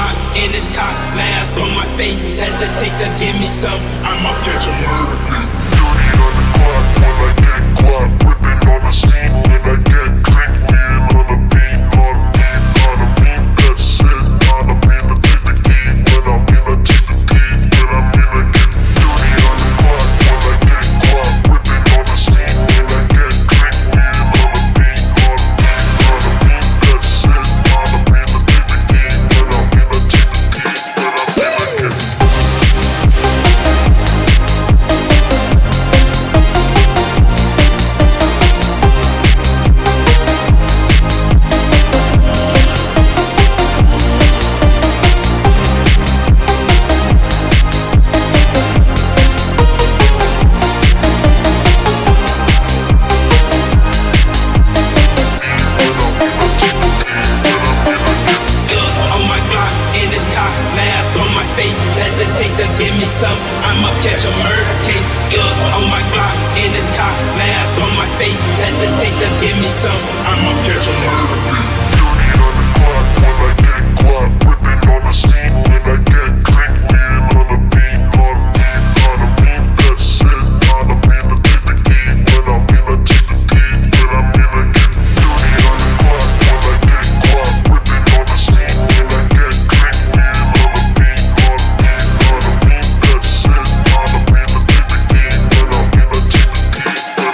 Glock in this cock, mask on my face. Hesitate to give me some, I'ma catch a murder plea. Dirty on the clock when I get guap, whipping on the scene when I get click, wheel on the beat, on me, that's it, not a mean to take the key, when I'm in I take the key, when I'm in I get dirty on the clock when I get guap, whipping on the scene when I get click, wheel on the beat, on me, that's it, not a mean to take the key, when I'm in I take the key, when I'm in I get on my Glock in this cock, mask on my face. Hesitate to give me some, I'ma catch a murder case. On my Glock in this cock, mask on my face. Hesitate to give me some, I'ma catch a murder case. dirty on the clock when I get guap, whipping on the scene when I get click, wheel on the beat, on me, that's it, not a mean to take the key, when I'm in I take the key, when I'm in I get dirty on the clock when I get guap, whipping on the scene when I get click, wheel on the beat, on me, that's it, not a mean to take the key, when I'm in I take the key, when I'm in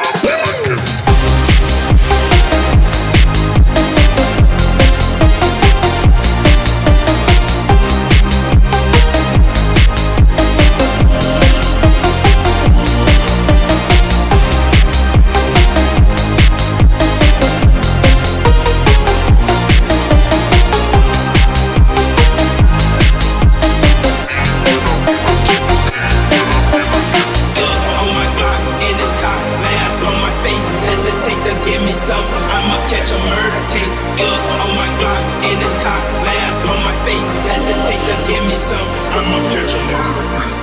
I get on my Glock in this cock, mask on my face. Hesitate to give me some, I'ma catch a murder case. On my Glock in this cock, mask on my face. Hesitate to give me some, I'ma catch a murder case.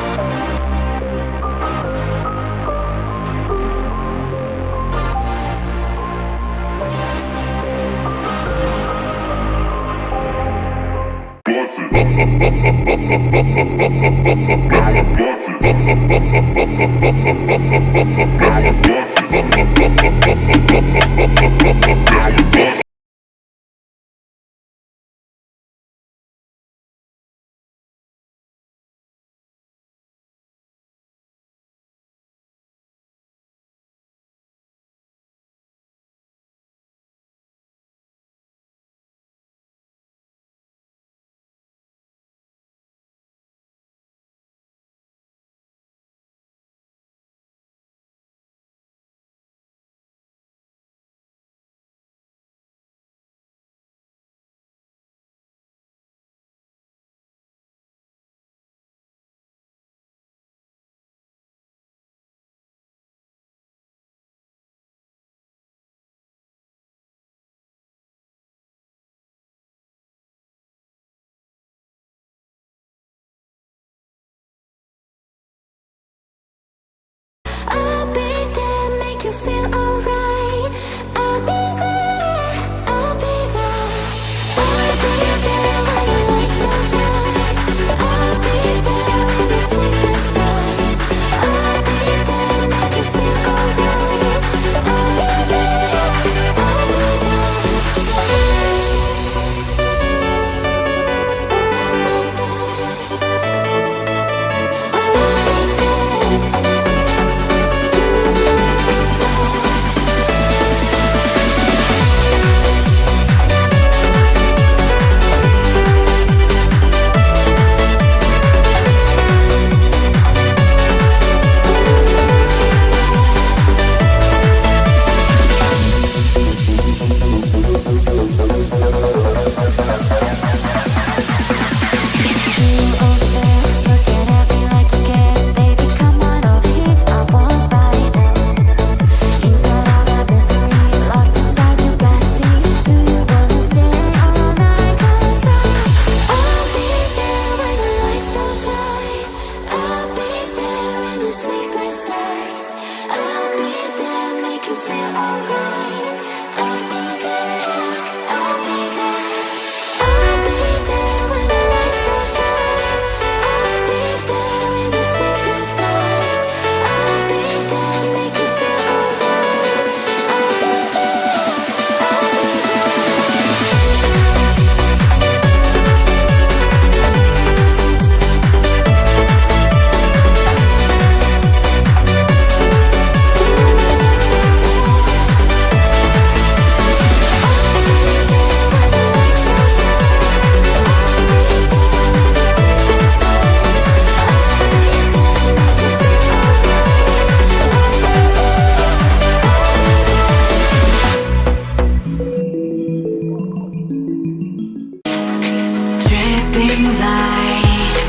lights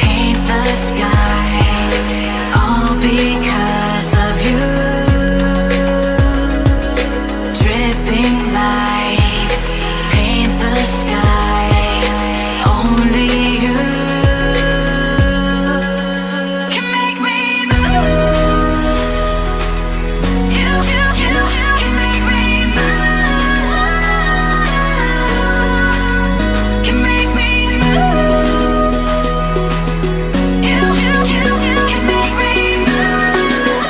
paint the skies, all because of you. Dripping lights paint the skies, only you can make me move. You can make me move. Can make me move. You can make me move.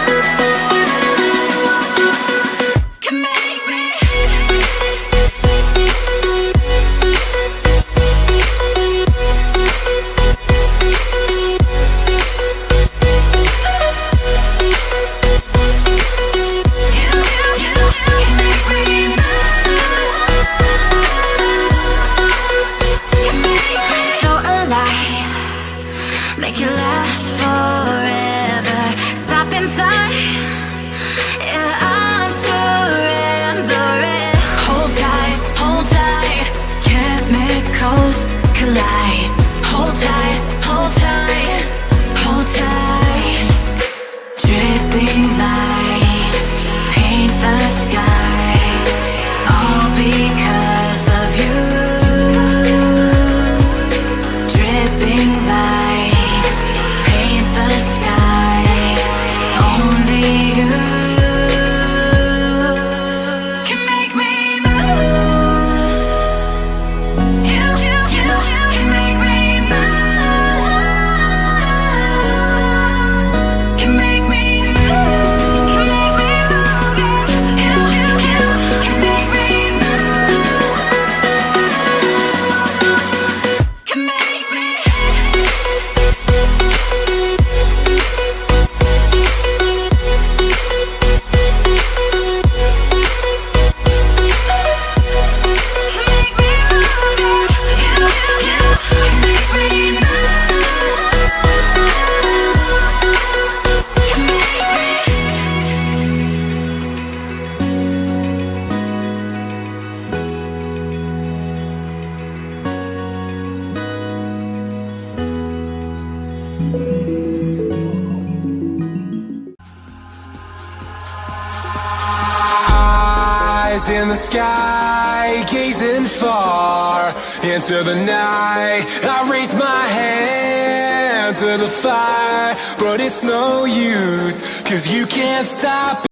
Can make me. So alive, make it last forever. Stop in time, yeah, I'm surrendering. Hold tight, chemicals collide. Hold tight, hold tight, hold tight. Dripping lights paint the skies, all because of you. Dripping lights paint the skies, only you can make me move. You can make me move. Can make me move. Can make me move. You can make me move. Can make me. Can make me move. You can make me Eyes in the sky, gazing far into the night. I raise my hand to the fire, but it's no use, 'cause you can't stop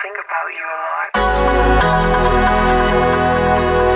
Think about you a lot.